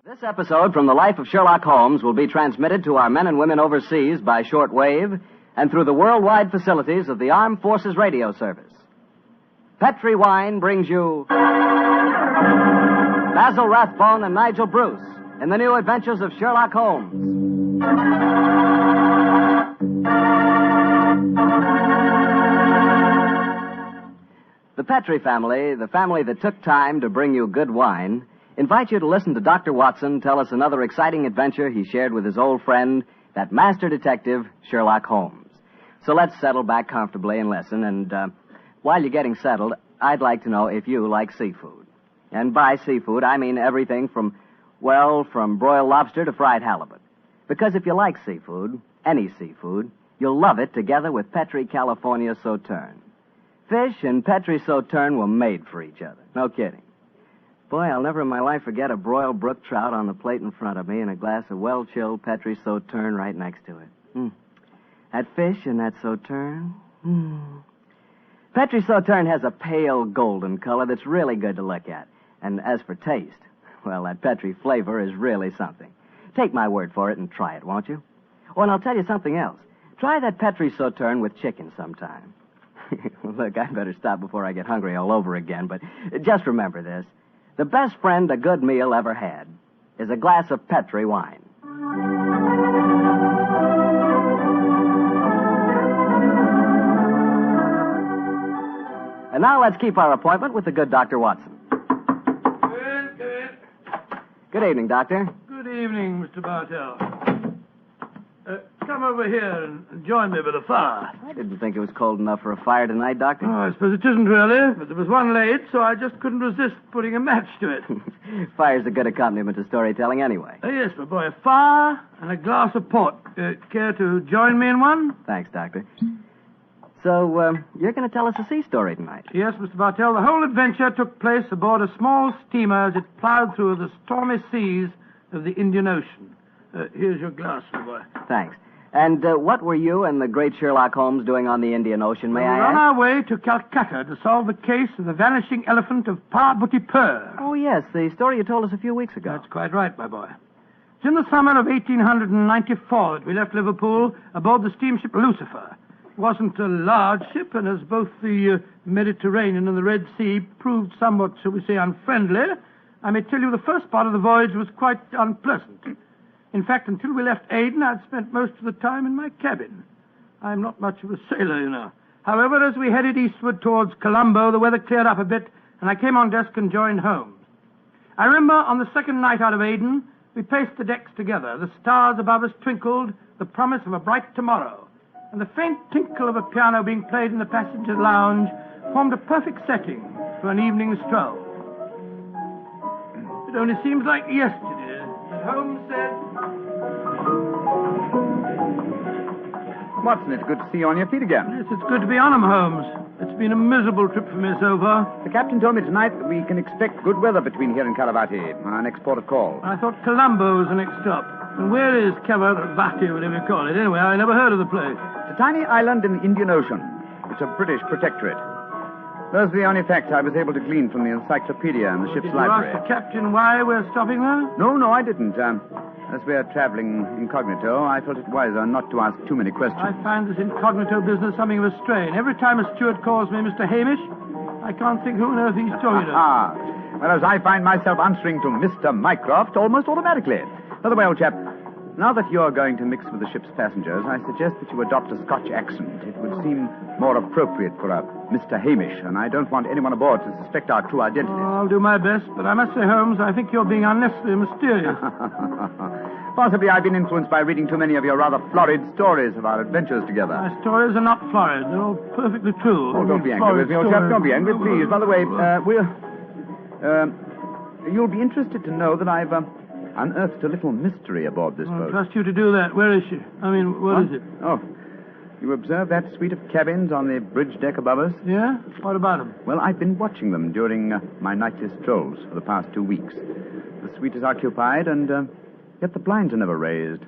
This episode from the life of Sherlock Holmes will be transmitted to our men and women overseas by shortwave and through the worldwide facilities of the Armed Forces Radio Service. Petri Wine brings you Basil Rathbone and Nigel Bruce in the new adventures of Sherlock Holmes. The Petri family, the family that took time to bring you good wine, invite you to listen to Dr. Watson tell us another exciting adventure he shared with his old friend, that master detective, Sherlock Holmes. So let's settle back comfortably and listen, and while you're getting settled, I'd like to know if you like seafood. And by seafood, I mean everything from broiled lobster to fried halibut. Because if you like seafood, any seafood, you'll love it together with Petri California Sauterne. Fish and Petri Sauterne were made for each other. No kidding. Boy, I'll never in my life forget a broiled brook trout on the plate in front of me and a glass of well-chilled Petri Sauterne right next to it. That fish and that Sauterne. Petri Sauterne has a pale golden color that's really good to look at. And as for taste, well, that Petri flavor is really something. Take my word for it and try it, won't you? Oh, and I'll tell you something else. Try that Petri Sauterne with chicken sometime. Look, I'd better stop before I get hungry all over again, but just remember this. The best friend a good meal ever had is a glass of Petri wine. And now let's keep our appointment with the good Dr. Watson. Come in. Good evening, Doctor. Good evening, Mr. Bartell. Come over here and join me by the fire. I didn't think it was cold enough for a fire tonight, Doctor. Oh, I suppose it isn't really, but there was one late, so I just couldn't resist putting a match to it. Fire's a good accompaniment to storytelling anyway. Yes, my boy, a fire and a glass of port. Care to join me in one? Thanks, Doctor. So, you're going to tell us a sea story tonight? Yes, Mr. Bartell. The whole adventure took place aboard a small steamer as it plowed through the stormy seas of the Indian Ocean. Here's your glass, my boy. Thanks. And what were you and the great Sherlock Holmes doing on the Indian Ocean, may I ask? We're on our way to Calcutta to solve the case of the vanishing elephant of Parbhuti-Pur. Oh, yes, the story you told us a few weeks ago. That's quite right, my boy. It's in the summer of 1894 that we left Liverpool aboard the steamship Lucifer. It wasn't a large ship, and as both the Mediterranean and the Red Sea proved somewhat, shall we say, unfriendly, I may tell you the first part of the voyage was quite unpleasant. In fact, until we left Aden, I'd spent most of the time in my cabin. I'm not much of a sailor, you know. However, as we headed eastward towards Colombo, the weather cleared up a bit, and I came on deck and joined Holmes. I remember on the second night out of Aden, we paced the decks together. The stars above us twinkled, the promise of a bright tomorrow. And the faint tinkle of a piano being played in the passenger lounge formed a perfect setting for an evening stroll. It only seems like yesterday that Holmes said... Watson, it's good to see you on your feet again. Yes, it's good to be on 'em, Holmes. It's been a miserable trip for me so far. The captain told me tonight that we can expect good weather between here and Calavati, our next port of call. I thought Colombo was the next stop. And where is Calavati, whatever you call it? Anyway, I never heard of the place. It's a tiny island in the Indian Ocean. It's a British protectorate. Those are the only facts I was able to glean from the encyclopedia and the ship's library. Did you ask the captain why we're stopping there? No, I didn't. As we're traveling incognito, I felt it wiser not to ask too many questions. I find this incognito business something of a strain. Every time a steward calls me Mr. Hamish, I can't think who on earth he's talking to. Whereas I find myself answering to Mr. Mycroft almost automatically. By the way, old chap, now that you're going to mix with the ship's passengers, I suggest that you adopt a Scotch accent. It would seem more appropriate for a Mr. Hamish, and I don't want anyone aboard to suspect our true identity. Oh, I'll do my best, but I must say, Holmes, I think you're being unnecessarily mysterious. Possibly I've been influenced by reading too many of your rather florid stories of our adventures together. My stories are not florid. They're all perfectly true. Oh, don't be angry with me, old chap. Don't be angry, please. By the way, you'll be interested to know that I've unearthed a little mystery aboard this boat. I trust you to do that. Where is she? I mean, what is it? Oh, you observe that suite of cabins on the bridge deck above us? Yeah? What about them? Well, I've been watching them during my nightly strolls for the past 2 weeks. The suite is occupied, and yet the blinds are never raised.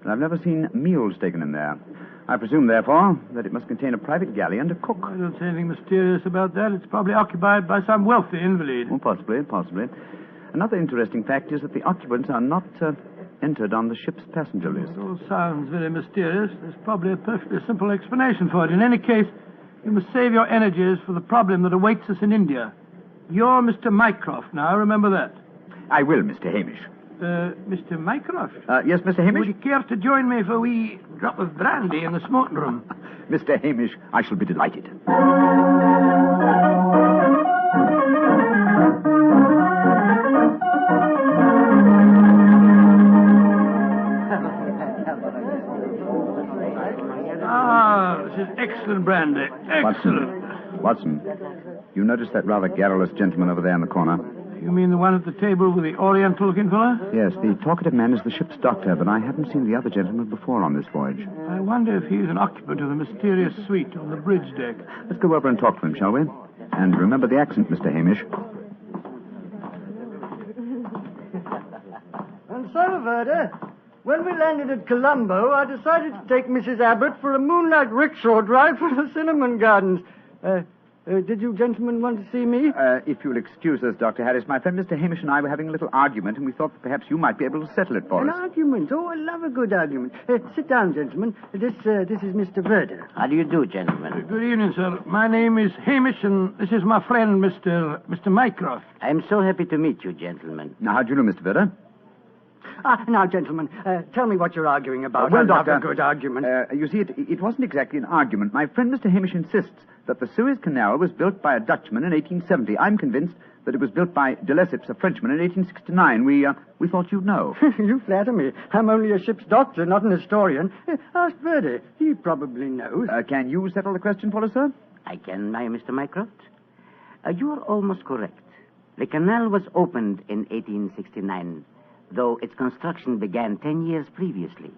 And I've never seen meals taken in there. I presume, therefore, that it must contain a private galley and a cook. I don't see anything mysterious about that. It's probably occupied by some wealthy invalid. Oh, possibly. Another interesting fact is that the occupants are not entered on the ship's passenger list. It all sounds very mysterious. There's probably a perfectly simple explanation for it. In any case, you must save your energies for the problem that awaits us in India. You're Mr. Mycroft now, remember that. I will, Mr. Hamish. Mr. Mycroft? Yes, Mr. Hamish? Would you care to join me for a wee drop of brandy in the smoking room? Mr. Hamish, I shall be delighted. This is excellent brandy. Excellent. Watson, you notice that rather garrulous gentleman over there in the corner? You mean the one at the table with the oriental-looking fella? Yes, the talkative man is the ship's doctor, but I haven't seen the other gentleman before on this voyage. I wonder if he's an occupant of the mysterious suite on the bridge deck. Let's go over and talk to him, shall we? And remember the accent, Mr. Hamish. And so, Verda, when we landed at Colombo, I decided to take Mrs. Abbott for a moonlight rickshaw drive through the cinnamon gardens. Did you gentlemen want to see me? If you'll excuse us, Dr. Harris, my friend Mr. Hamish and I were having a little argument, and we thought that perhaps you might be able to settle it for An us. argument? Oh, I love a good argument. Sit down, gentlemen. This is Mr. Verda. How do you do, gentlemen? Good evening, sir. My name is Hamish, and this is my friend, Mr. Mycroft. I'm so happy to meet you, gentlemen. Now, how do you know, Mr. Verda? Now, gentlemen, tell me what you're arguing about. Well, I love Doctor, a good argument. You see, it wasn't exactly an argument. My friend Mr. Hamish insists that the Suez Canal was built by a Dutchman in 1870. I'm convinced that it was built by de Lesseps, a Frenchman, in 1869. We thought you'd know. You flatter me. I'm only a ship's doctor, not an historian. Ask Verdi. He probably knows. Can you settle the question for us, sir? I can, Mr. Mycroft. You are almost correct. The canal was opened in 1869, though its construction began 10 years previously.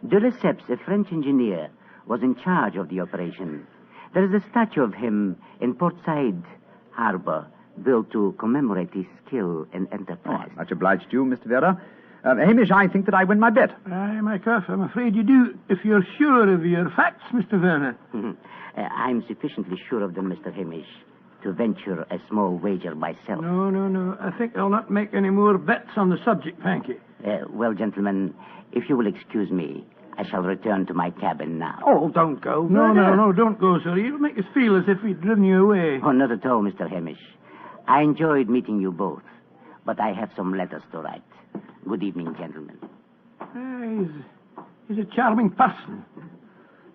De Lesseps, a French engineer, was in charge of the operation. There is a statue of him in Port Said Harbor, built to commemorate his skill and enterprise. Much obliged to you, Mr. Vera. Hamish, I think that I win my bet. Aye, Mycroft, I'm afraid you do, if you're sure of your facts, Mr. Werner. I'm sufficiently sure of them, Mr. Hamish, to venture a small wager myself. No. I think I'll not make any more bets on the subject, thank you. Well, gentlemen, if you will excuse me, I shall return to my cabin now. Oh, don't go. No, don't go, sir. You'll make us feel as if we'd driven you away. Oh, not at all, Mr. Hamish. I enjoyed meeting you both, but I have some letters to write. Good evening, gentlemen. He's a charming person.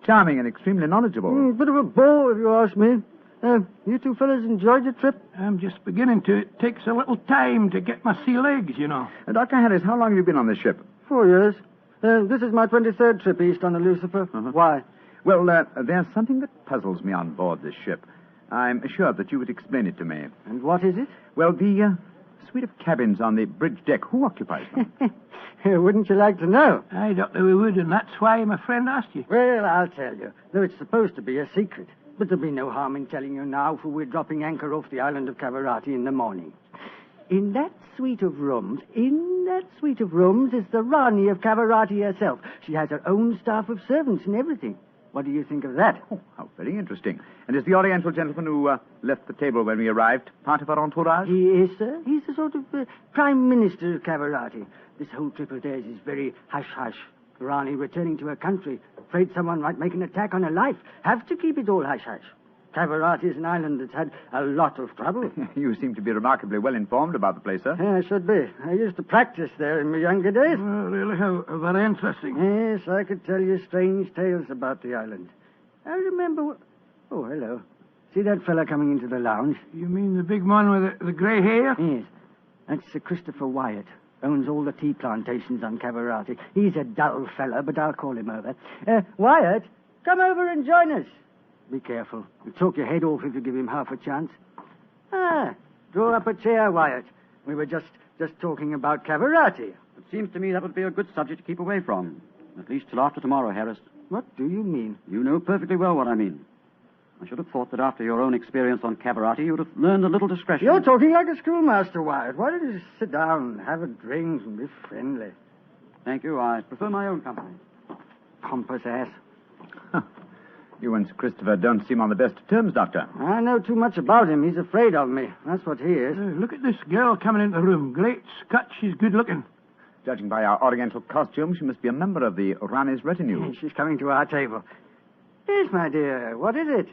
Charming and extremely knowledgeable. Bit of a bore, if you ask me. You two fellas enjoyed your trip? I'm just beginning to. It takes a little time to get my sea legs, you know. Dr. Harris, how long have you been on this ship? 4 years. This is my 23rd trip east on the Lucifer. Uh-huh. Why? Well, there's something that puzzles me on board this ship. I'm assured that you would explain it to me. And what is it? Well, the suite of cabins on the bridge deck, who occupies them? Wouldn't you like to know? Aye, Doctor, we would, and that's why my friend asked you. Well, I'll tell you. Though it's supposed to be a secret. But there'll be no harm in telling you now, for we're dropping anchor off the island of Cavarati in the morning. In that suite of rooms is the Rani of Cavarati herself. She has her own staff of servants and everything. What do you think of that? Oh, how very interesting. And is the Oriental gentleman who left the table when we arrived part of our entourage? He is, sir. He's the sort of Prime Minister of Cavarati. This whole trip of theirs is very hush-hush. Rani returning to her country, afraid someone might make an attack on her life. Have to keep it all hush-hush. Cavarati is an island that's had a lot of trouble. You seem to be remarkably well informed about the place, sir. Yeah, I should be. I used to practice there in my younger days. Oh, really? How very interesting. Yes, I could tell you strange tales about the island. I remember... Oh, hello. See that fella coming into the lounge? You mean the big man with the grey hair? Yes. That's Sir Christopher Wyatt. Owns all the tea plantations on Cavarati. He's a dull fella, but I'll call him over. Wyatt, come over and join us. Be careful. He'll talk your head off if you give him half a chance. Draw up a chair, Wyatt. We were just talking about Cavarati. It seems to me that would be a good subject to keep away from. At least till after tomorrow, Harris. What do you mean? You know perfectly well what I mean. I should have thought that after your own experience on Cavarati, you would have learned a little discretion. You're talking like a schoolmaster, Wyatt. Why don't you sit down, have a drink, and be friendly? Thank you. I prefer my own company. Pompous ass. You and Sir Christopher don't seem on the best of terms, Doctor. I know too much about him. He's afraid of me. That's what he is. Look at this girl coming into the room. Great Scott, she's good looking. Judging by our Oriental costume, she must be a member of the Rani's retinue. She's coming to our table. Yes, my dear. What is it?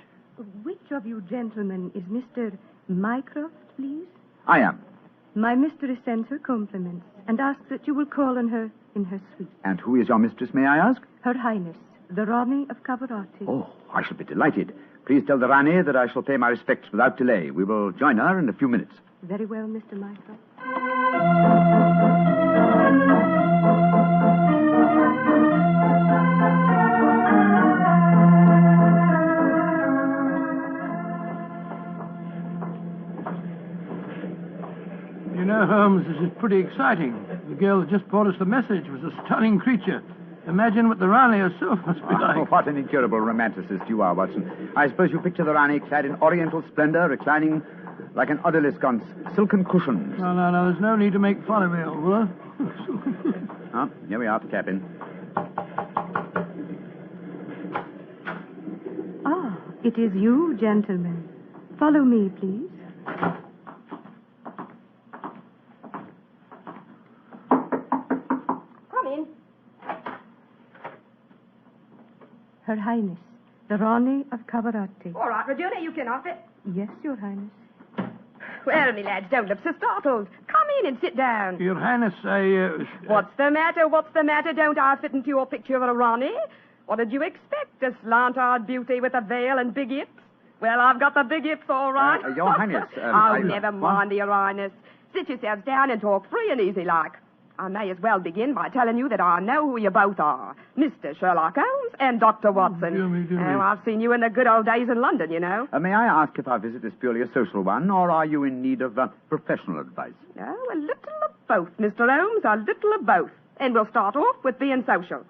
Which of you gentlemen is Mr. Mycroft, please? I am. My mistress sends her compliments and asks that you will call on her in her suite. And who is your mistress, may I ask? Her Highness, the Rani of Cavarati. Oh, I shall be delighted. Please tell the Rani that I shall pay my respects without delay. We will join her in a few minutes. Very well, Mr. Mycroft. You know, Holmes, this is pretty exciting. The girl that just brought us the message was a stunning creature. Imagine what the Rani herself must be like. What an incurable romanticist you are, Watson. I suppose you picture the Rani clad in oriental splendor, reclining like an odalisque on silken cushions. No, there's no need to make fun of me, old fellow. Oh, here we are at the cabin. Ah, it is you, gentlemen. Follow me, please. Her Highness, the Rani of Cavarati. All right, Regina, you can off it. Yes, Your Highness. Well, me lads, don't look so startled. Come in and sit down. Your Highness, What's the matter? What's the matter? Don't I fit into your picture of a Rani? What did you expect? A slant-eyed beauty with a veil and big hips? Well, I've got the big hips, all right. Your Highness... never mind, Your Highness. Sit yourselves down and talk free and easy like. I may as well begin by telling you that I know who you both are. Mr. Sherlock Holmes and Dr. Watson. Dear me. Oh, I've seen you in the good old days in London, you know. May I ask if our visit is purely a social one, or are you in need of professional advice? Oh, a little of both, Mr. Holmes, a little of both. And we'll start off with being social.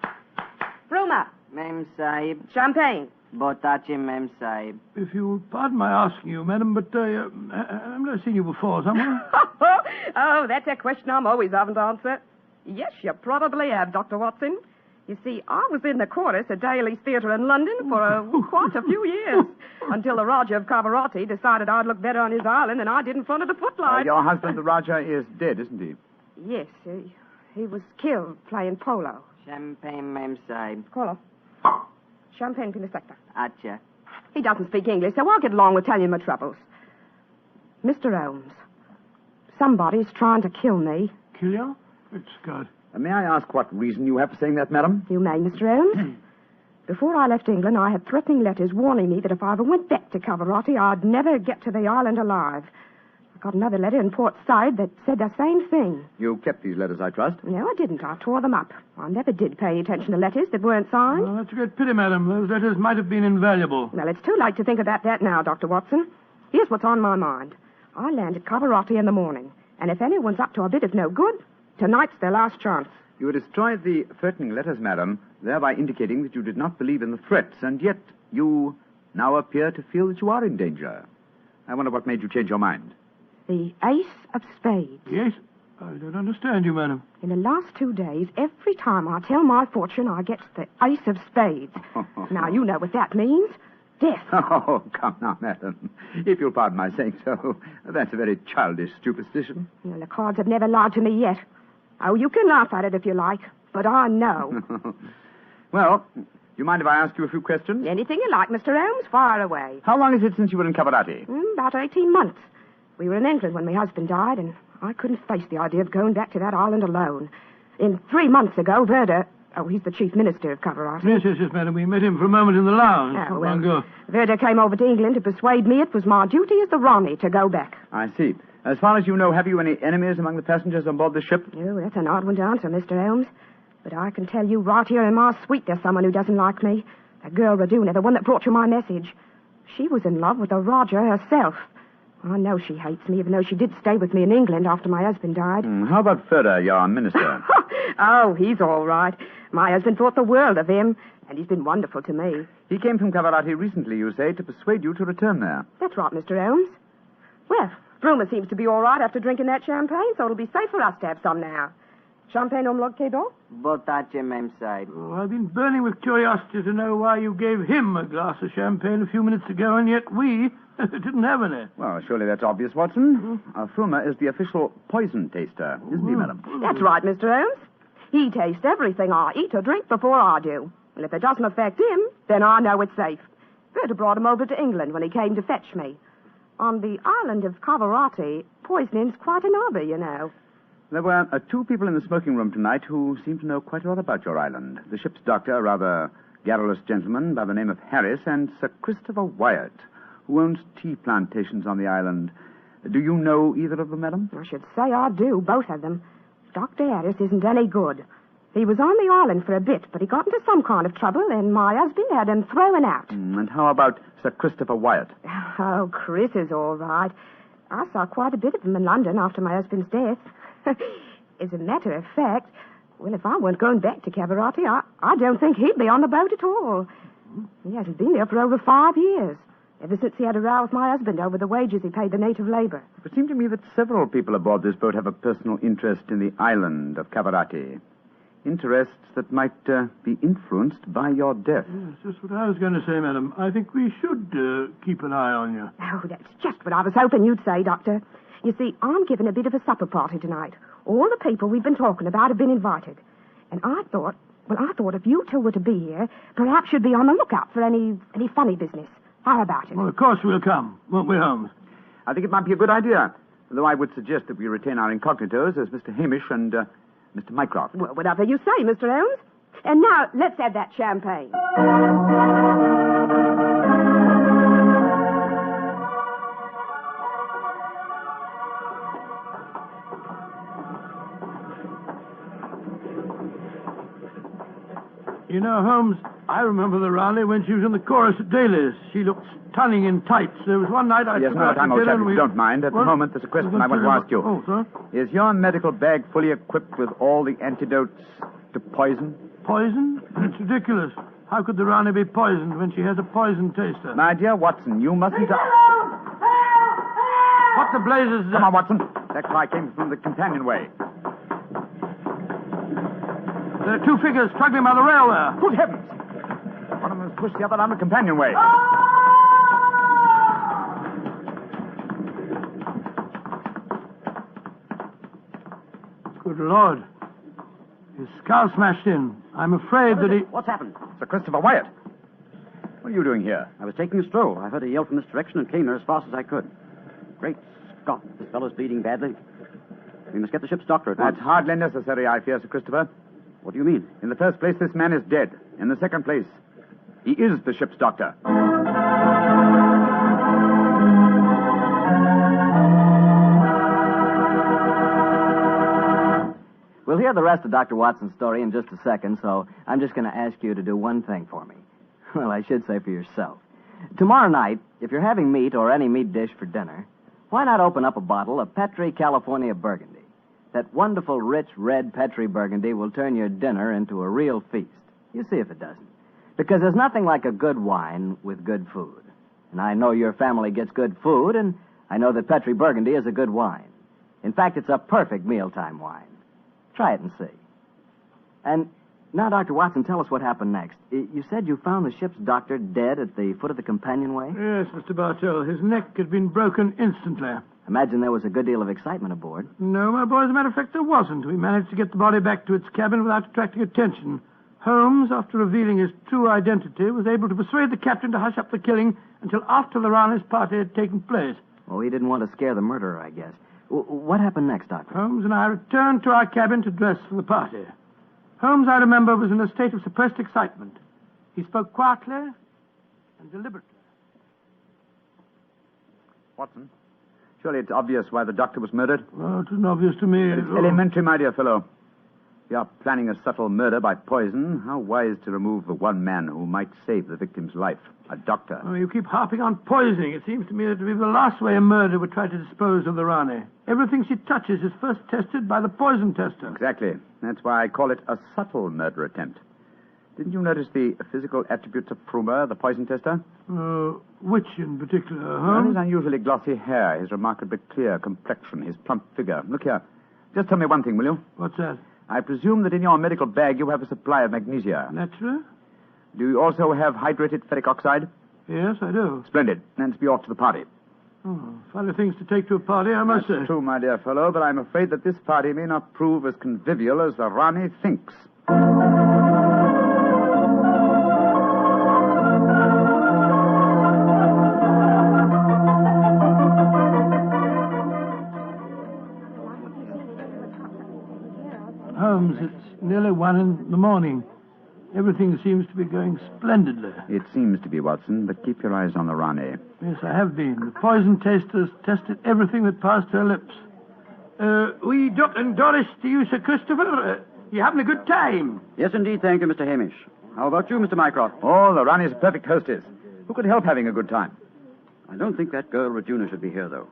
Roma. Mem Sahib. Champagne. Botachi, Mem Sahib. if you'll pardon my asking you, madam, but I've never seen you before, somewhere. Oh, that's a question I'm always having to answer. Yes, you probably have, Dr. Watson. You see, I was in the chorus at Daly's Theatre in London for quite a few years, until the Raja of Cavarati decided I'd look better on his island than I did in front of the footlights. Your husband, the Raja, is dead, isn't he? Yes, he was killed playing polo. Champagne, Mem Sahib. Caller. Champagne Pinasector. Acha. He doesn't speak English, so I'll get along with telling my troubles. Mr. Holmes, somebody's trying to kill me. Kill you? It's God. May I ask what reason you have for saying that, madam? You may, Mr. Holmes. Before I left England, I had threatening letters warning me that if I ever went back to Cavarati, I'd never get to the island alive. I got another letter in Port Said that said the same thing. You kept these letters, I trust? No, I didn't. I tore them up. I never did pay any attention to letters that weren't signed. Oh, that's a great pity, madam. Those letters might have been invaluable. Well, it's too late to think about that now, Dr. Watson. Here's what's on my mind. I land at Cavarati in the morning, and if anyone's up to a bit of no good, tonight's their last chance. You destroyed the threatening letters, madam, thereby indicating that you did not believe in the threats, and yet you now appear to feel that you are in danger. I wonder what made you change your mind. The Ace of Spades. Yes? I don't understand you, madam. In the last 2 days, every time I tell my fortune, I get the Ace of Spades. Now, you know what that means. Death. Oh, come now, madam. If you'll pardon my saying so, that's a very childish superstition. Well, the cards have never lied to me yet. Oh, you can laugh at it if you like, but I know. Well, do you mind if I ask you a few questions? Anything you like, Mr. Holmes, fire away. How long is it since you were in Cavarati? About 18 months. We were in England when my husband died, and I couldn't face the idea of going back to that island alone. 3 months ago, Verda... Oh, he's the chief minister of Cavarati. Yes, madam. We met him for a moment in the lounge. Oh, Not well, long ago. Verda came over to England to persuade me it was my duty as the Rani to go back. I see. As far as you know, have you any enemies among the passengers on board the ship? Oh, that's an odd one to answer, Mr. Holmes. But I can tell you right here in my suite there's someone who doesn't like me. That girl, Raduna, the one that brought you my message. She was in love with the Raja herself. I know she hates me, even though she did stay with me in England after my husband died. How about Ferda, your minister? Oh, he's all right. My husband thought the world of him, and he's been wonderful to me. He came from Cavarati recently, you say, to persuade you to return there. That's right, Mr. Holmes. Well, Bruma seems to be all right after drinking that champagne, so it'll be safe for us to have some now. Champagne umlog, Kedo? Botace, Memside. Oh, I've been burning with curiosity to know why you gave him a glass of champagne a few minutes ago, and yet we didn't have any. Well, surely that's obvious, Watson. Fruma is the official poison taster, isn't he, madam? That's right, Mr. Holmes. He tastes everything I eat or drink before I do. And if it doesn't affect him, then I know it's safe. Berta brought him over to England when he came to fetch me. On the island of Cavarati, poisoning's quite an hobby, you know. There were two people in the smoking room tonight who seemed to know quite a lot about your island. The ship's doctor, a rather garrulous gentleman by the name of Harris, and Sir Christopher Wyatt, who owns tea plantations on the island. Do you know either of them, madam? I should say I do, both of them. Dr. Harris isn't any good. He was on the island for a bit, but he got into some kind of trouble, and my husband had him thrown out. And how about Sir Christopher Wyatt? Oh, Chris is all right. I saw quite a bit of him in London after my husband's death. As a matter of fact, well, if I weren't going back to Cavarati, I don't think he'd be on the boat at all. He hasn't been there for over 5 years, ever since he had a row with my husband over the wages he paid the native labor. It seemed to me that several people aboard this boat have a personal interest in the island of Cavarati. Interests that might be influenced by your death. Yes, just what I was going to say, madam. I think we should keep an eye on you. Oh, that's just what I was hoping you'd say, Doctor. You see, I'm giving a bit of a supper party tonight. All the people we've been talking about have been invited. And I thought if you two were to be here, perhaps you'd be on the lookout for any funny business. How about it? Well, of course we'll come, won't we, Holmes? I think it might be a good idea, though I would suggest that we retain our incognitos as Mr. Hamish and Mr. Mycroft. Well, whatever you say, Mr. Holmes. And now, let's have that champagne. You know, Holmes, I remember the Raleigh when she was in the chorus at Daly's. She looked stunning in tights. There was one night I Yes, took no her time, out old to chap, dinner if you don't mind. At the moment, there's a question I want to ask you. Oh, sir? Is your medical bag fully equipped with all the antidotes to poison? Poison? That's ridiculous. How could the Rani be poisoned when she has a poison taster? My dear Watson, you mustn't... What the blazes... Come on, Watson. That cry came from the companionway. There are two figures struggling by the rail there. Good heavens! One of them has pushed the other down the companionway. Good Lord. His skull smashed in. I'm afraid that he... What's happened? Sir Christopher Wyatt. What are you doing here? I was taking a stroll. I heard a yell from this direction and came here as fast as I could. Great Scott, this fellow's bleeding badly. We must get the ship's doctor at once. That's hardly necessary, I fear, Sir Christopher. What do you mean? In the first place, this man is dead. In the second place, he is the ship's doctor. We'll hear the rest of Dr. Watson's story in just a second, so I'm just going to ask you to do one thing for me. Well, I should say for yourself. Tomorrow night, if you're having meat or any meat dish for dinner, why not open up a bottle of Petri California Burgundy? That wonderful, rich, red Petri Burgundy will turn your dinner into a real feast. You see if it doesn't. Because there's nothing like a good wine with good food. And I know your family gets good food, and I know that Petri Burgundy is a good wine. In fact, it's a perfect mealtime wine. Try it and see. And now, Dr. Watson, tell us what happened next. You said you found the ship's doctor dead at the foot of the companionway? Yes, Mr. Bartell. His neck had been broken instantly. Imagine there was a good deal of excitement aboard. No, my boy, as a matter of fact, there wasn't. We managed to get the body back to its cabin without attracting attention. Holmes, after revealing his true identity, was able to persuade the captain to hush up the killing until after the Rani's party had taken place. Oh, he didn't want to scare the murderer, I guess. What happened next, Doctor? Holmes and I returned to our cabin to dress for the party. Holmes, I remember, was in a state of suppressed excitement. He spoke quietly and deliberately. Watson, surely it's obvious why the doctor was murdered. Oh, it isn't obvious to me. It's elementary, my dear fellow. If you are planning a subtle murder by poison, how wise to remove the one man who might save the victim's life, a doctor. Oh, you keep harping on poisoning. It seems to me that to be the last way a murder would try to dispose of the Rani. Everything she touches is first tested by the poison tester. Exactly. That's why I call it a subtle murder attempt. Didn't you notice the physical attributes of Frumer, the poison tester? Which in particular, Well, his Holmes? unusually glossy hair, his remarkably clear complexion, his plump figure. Look here. Just tell me one thing, will you? What's that? I presume that in your medical bag you have a supply of magnesia. Naturally. Do you also have hydrated ferric oxide? Yes, I do. Splendid. Let's be off to the party. Oh, funny things to take to a party, I must say. That's true, my dear fellow, but I'm afraid that this party may not prove as convivial as the Rani thinks. Holmes, it's nearly 1 in the morning. Everything seems to be going splendidly. It seems to be, Watson, but keep your eyes on the Rani. Yes, I have been. The poison testers tested everything that passed her lips. We Doc and Doris to you, Sir Christopher. You having a good time? Yes, indeed, thank you, Mr. Hamish. How about you, Mr. Mycroft? Oh, the Rani's a perfect hostess. Who could help having a good time? I don't think that girl Regina should be here, though.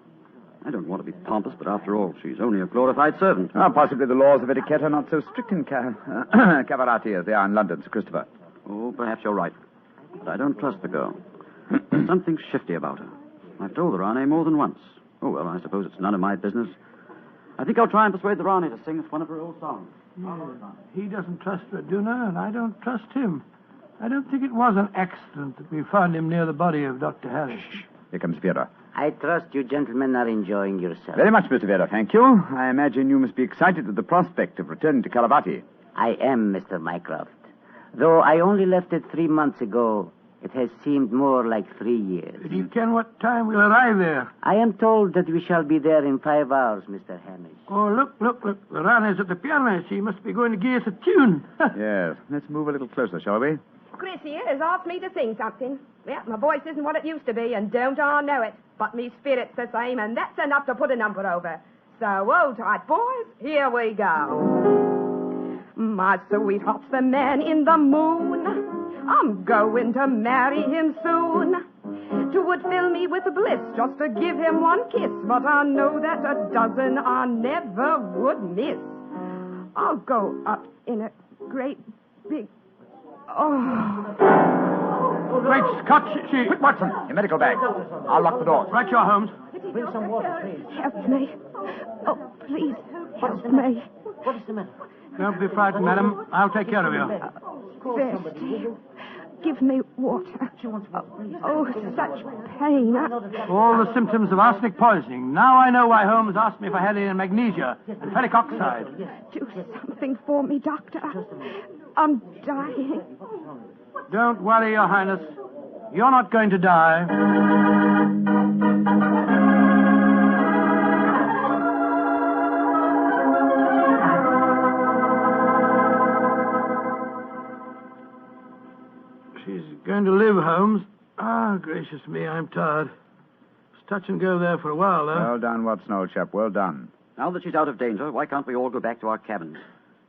I don't want to be pompous, but after all, she's only a glorified servant. Possibly the laws of etiquette are not so strict in Cavarati as they are in London, Sir Christopher. Oh, perhaps you're right. But I don't trust the girl. There's something shifty about her. I've told the Rani more than once. Oh, well, I suppose it's none of my business. I think I'll try and persuade the Rani to sing us one of her old songs. He doesn't trust Raduna, and I don't trust him. I don't think it was an accident that we found him near the body of Dr. Harris. Shh. Here comes Vera. I trust you gentlemen are enjoying yourselves. Very much, Mr. Vera, thank you. I imagine you must be excited at the prospect of returning to Caravati. I am, Mr. Mycroft. Though I only left it 3 months ago, it has seemed more like 3 years. Do you ken what time we'll arrive there? I am told that we shall be there in 5 hours, Mr. Hamish. Oh, look. The Rani's at the piano. She must be going to give us a tune. Yes. Let's move a little closer, shall we? Chris here has asked me to sing something. Well, my voice isn't what it used to be, and don't I know it. But me spirit's the same, and that's enough to put a number over. So, hold tight, boys. Here we go. My sweetheart's the man in the moon. I'm going to marry him soon. 'Twould fill me with bliss just to give him one kiss, but I know that a dozen I never would miss. I'll go up in a great big... Oh. Great Scott, she... Quick, Watson, your medical bag. I'll lock the door. Right, you are, Holmes. Bring some water, please. Help me. Oh, please, help me. What is the matter? Don't be frightened, madam. I'll take care of you. Thirsty. Give me water. Oh, such pain. All the symptoms of arsenic poisoning. Now I know why Holmes asked me if I had any magnesia and ferric oxide. Do something for me, Doctor. I'm dying. Don't worry, Your Highness. You're not going to die. She's going to live, Holmes. Ah, gracious me, I'm tired. It's touch and go there for a while, though. Well done, Watson, old chap. Well done. Now that she's out of danger, why can't we all go back to our cabins?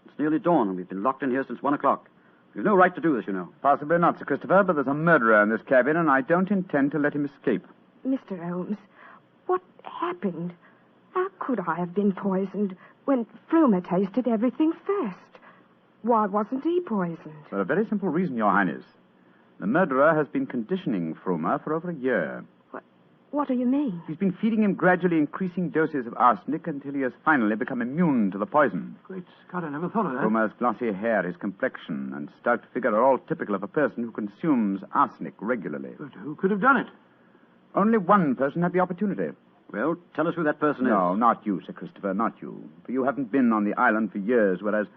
It's nearly dawn, and we've been locked in here since 1 o'clock. We've no right to do this, you know. Possibly not, Sir Christopher, but there's a murderer in this cabin, and I don't intend to let him escape. Mr. Holmes, what happened? How could I have been poisoned when Frumer tasted everything first? Why wasn't he poisoned? For a very simple reason, Your Highness. The murderer has been conditioning Frumer for over a year. What do you mean? He's been feeding him gradually increasing doses of arsenic until he has finally become immune to the poison. Great Scott, I never thought of that. Frumer's glossy hair, his complexion, and stout figure are all typical of a person who consumes arsenic regularly. But who could have done it? Only one person had the opportunity. Well, tell us who that person is. No, not you, Sir Christopher, not you. For you haven't been on the island for years, whereas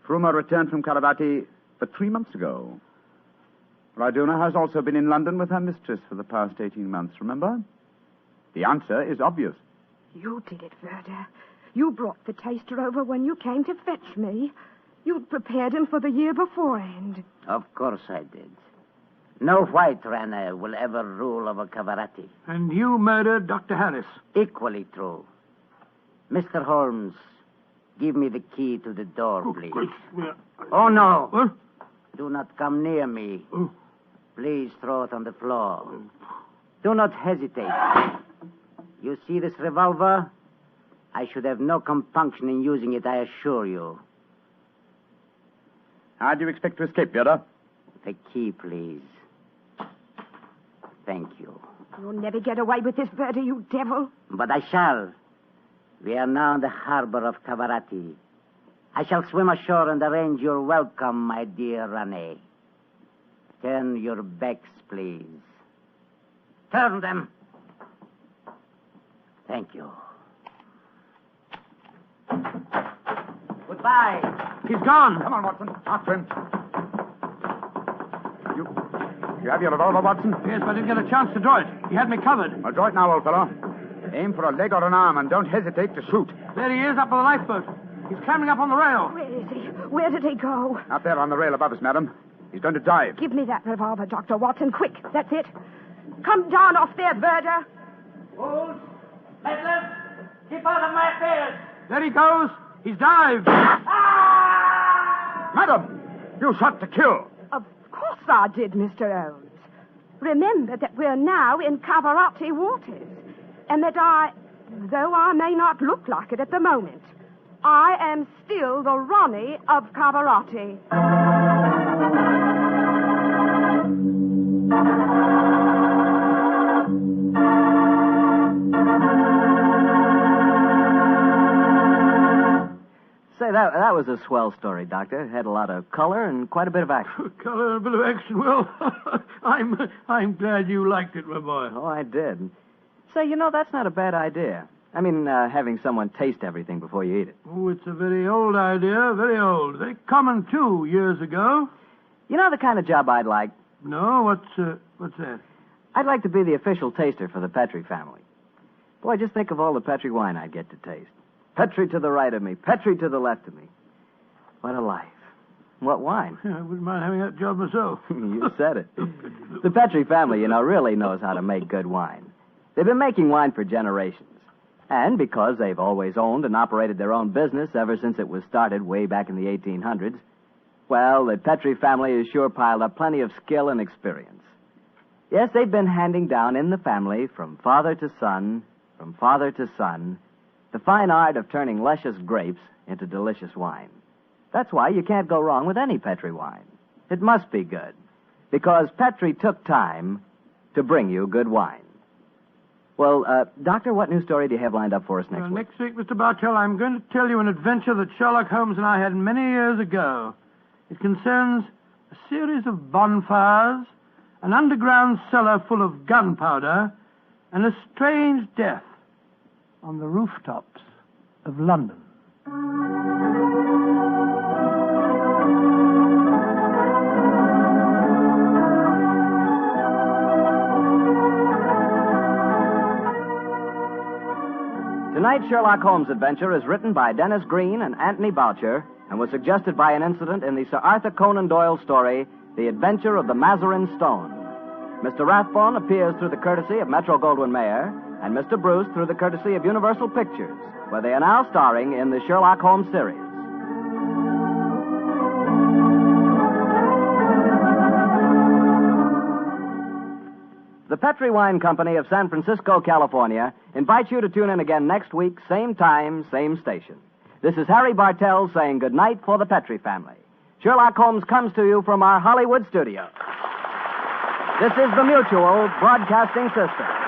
Frumer returned from Caravati but 3 months ago. Raduna has also been in London with her mistress for the past 18 months, remember? The answer is obvious. You did it, Verda. You brought the taster over when you came to fetch me. You'd prepared him for the year beforehand. Of course I did. No white Rana will ever rule over Cavarati. And you murdered Dr. Harris. Equally true. Mr. Holmes, give me the key to the door, please. Oh, no. What? Do not come near me. Oh. Please throw it on the floor. Do not hesitate. You see this revolver? I should have no compunction in using it, I assure you. How do you expect to escape, Vera? The key, please. Thank you. You'll never get away with this, Verda, you devil. But I shall. We are now in the harbor of Cavarati. I shall swim ashore and arrange your welcome, my dear Ronnie. Turn your backs, please. Turn them. Thank you. Goodbye. He's gone. Come on, Watson. After him. You have your revolver, Watson? Yes, but I didn't get a chance to draw it. He had me covered. Well, draw it now, old fellow. Aim for a leg or an arm and don't hesitate to shoot. There he is, up on the lifeboat. He's climbing up on the rail. Where is he? Where did he go? Out there on the rail above us, madam. He's going to dive. Give me that revolver, Dr. Watson, quick. That's it. Come down off there, Verger. Wolves, peddlers, keep out of my affairs. There he goes. He's dived. Madam, you shot to kill. Of course I did, Mr. Holmes. Remember that we're now in Cavarati waters, and that though I may not look like it at the moment, I am still the Ronnie of Cavarati. Say, that was a swell story, Doctor. It had a lot of color and quite a bit of action. Color and a bit of action. Well, I'm glad you liked it, my boy. Oh, I did. Say, that's not a bad idea. I mean, having someone taste everything before you eat it. Oh, it's a very old idea, very old. Very common, too, years ago. You know the kind of job I'd like? No, what's that? I'd like to be the official taster for the Petrie family. Boy, just think of all the Petrie wine I'd get to taste. Petrie to the right of me, Petrie to the left of me. What a life. What wine? Yeah, I wouldn't mind having that job myself. You said it. The Petrie family, really knows how to make good wine. They've been making wine for generations. And because they've always owned and operated their own business ever since it was started way back in the 1800s, well, the Petrie family has sure piled up plenty of skill and experience. Yes, they've been handing down in the family from father to son, the fine art of turning luscious grapes into delicious wine. That's why you can't go wrong with any Petrie wine. It must be good, because Petrie took time to bring you good wine. Well, Doctor, what new story do you have lined up for us next week? Next week, Mr. Bartell, I'm going to tell you an adventure that Sherlock Holmes and I had many years ago. It concerns a series of bonfires, an underground cellar full of gunpowder, and a strange death on the rooftops of London. Tonight's Sherlock Holmes adventure is written by Dennis Green and Anthony Boucher and was suggested by an incident in the Sir Arthur Conan Doyle story, The Adventure of the Mazarin Stone. Mr. Rathbone appears through the courtesy of Metro-Goldwyn-Mayer, and Mr. Bruce through the courtesy of Universal Pictures, where they are now starring in the Sherlock Holmes series. The Petrie Wine Company of San Francisco, California, invites you to tune in again next week, same time, same station. This is Harry Bartell saying goodnight for the Petrie family. Sherlock Holmes comes to you from our Hollywood studio. This is the Mutual Broadcasting System.